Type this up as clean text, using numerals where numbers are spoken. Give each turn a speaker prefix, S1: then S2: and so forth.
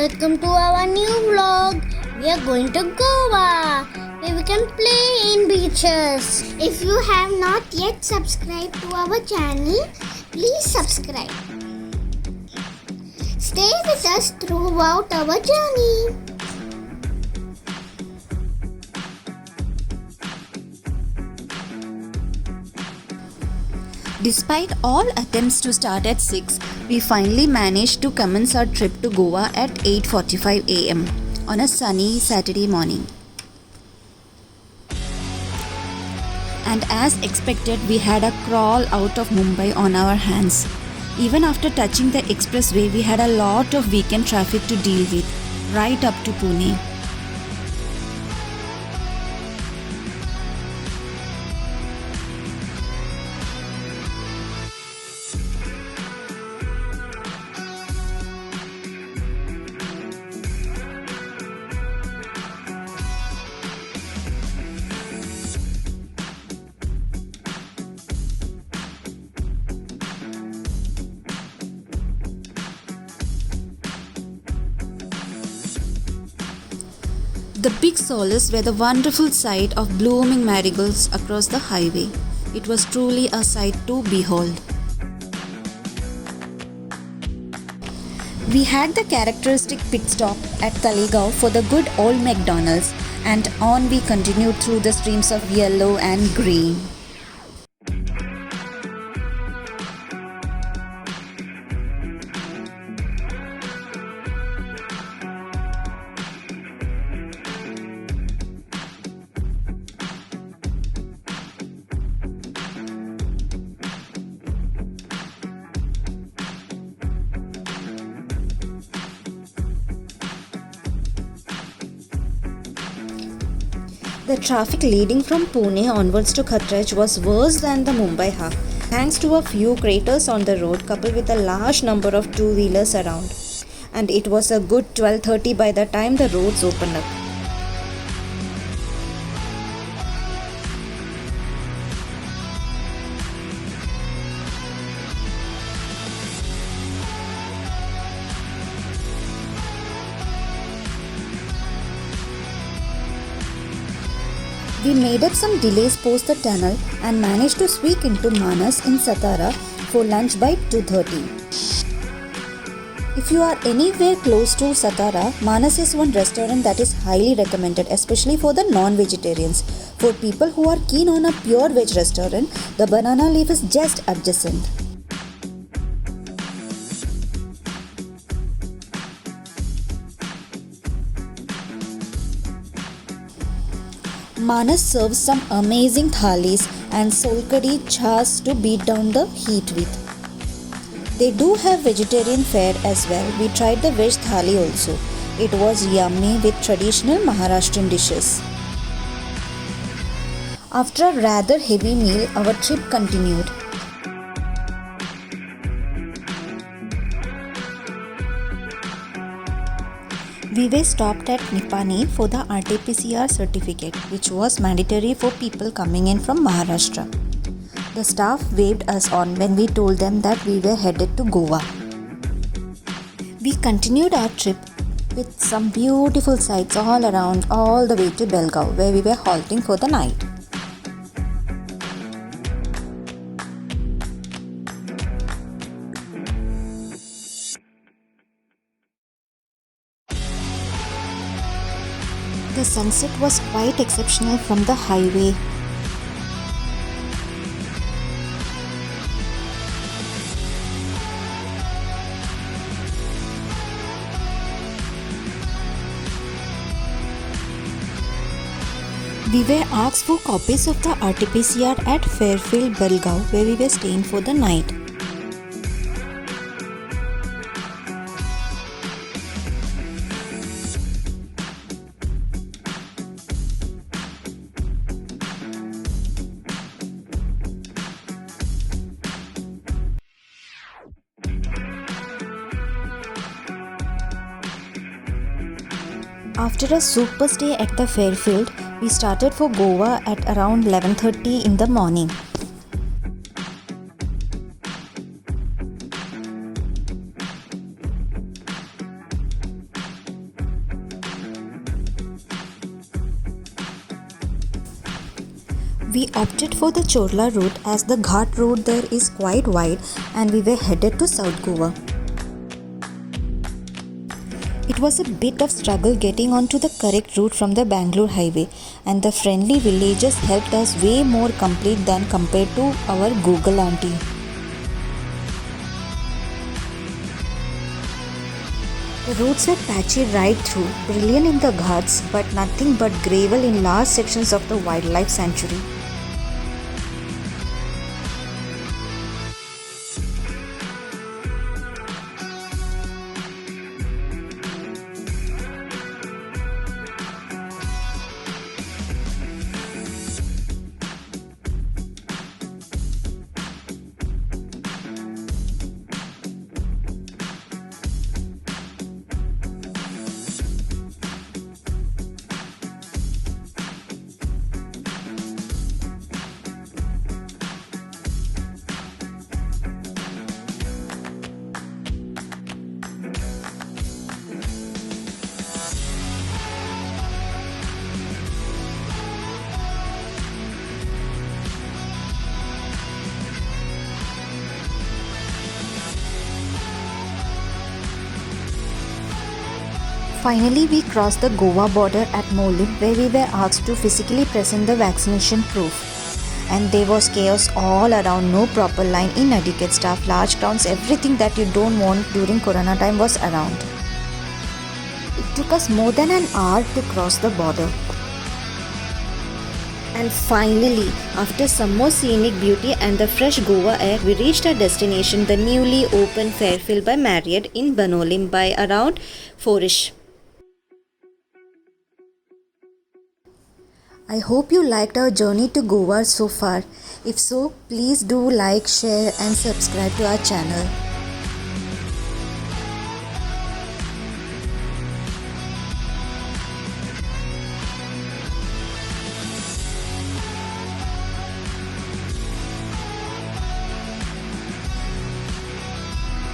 S1: welcome to our new vlog. We are going to Goa, where we can play in beaches. If you have not yet subscribed to our channel, please subscribe. Stay with us throughout our journey.
S2: Despite all attempts to start at 6, we finally managed to commence our trip to Goa at 8:45 am on a sunny Saturday morning. And as expected, we had a crawl out of Mumbai on our hands. Even after touching the expressway, we had a lot of weekend traffic to deal with, right up to Pune. The big solace were the wonderful sight of blooming marigolds across the highway. It was truly a sight to behold. We had the characteristic pit stop at Talegaon for the good old McDonald's, and on we continued through the streams of yellow and green. The traffic leading from Pune onwards to Khatraj was worse than the Mumbai half, thanks to a few craters on the road coupled with a large number of two-wheelers around. And it was a good 12:30 by the time the roads opened up. We made up some delays post the tunnel and managed to squeak into Manas in Satara for lunch by 2:30. If you are anywhere close to Satara, Manas is one restaurant that is highly recommended, especially for the non-vegetarians. For people who are keen on a pure veg restaurant, the Banana Leaf is just adjacent. Manas serves some amazing thalis and solkadi chas to beat down the heat with. They do have vegetarian fare as well. We tried the veg thali also. It was yummy with traditional Maharashtrian dishes. After a rather heavy meal, our trip continued. We were stopped at Nipani for the RT-PCR certificate, which was mandatory for people coming in from Maharashtra. The staff waved us on when we told them that we were headed to Goa. We continued our trip with some beautiful sights all around, all the way to Belgaum, where we were halting for the night. The sunset was quite exceptional from the highway. We were asked for copies of the RT-PCR at Fairfield, Belgaum, where we were staying for the night. After a super stay at the Fairfield, we started for Goa at around 11:30 in the morning. We opted for the Chorla route as the Ghat road there is quite wide and we were headed to South Goa. It was a bit of struggle getting onto the correct route from the Bangalore highway, and the friendly villagers helped us way more complete than compared to our Google auntie. The roads were patchy right through, brilliant in the ghats, but nothing but gravel in large sections of the wildlife sanctuary. Finally, we crossed the Goa border at Molim, where we were asked to physically present the vaccination proof. And there was chaos all around, no proper line, inadequate staff, large crowds, everything that you don't want during Corona time was around. It took us more than an hour to cross the border. And finally, after some more scenic beauty and the fresh Goa air, we reached our destination, the newly opened Fairfield by Marriott in Banolim, by around 4ish. I hope you liked our journey to Goa so far. If so, please do like, share and subscribe to our channel.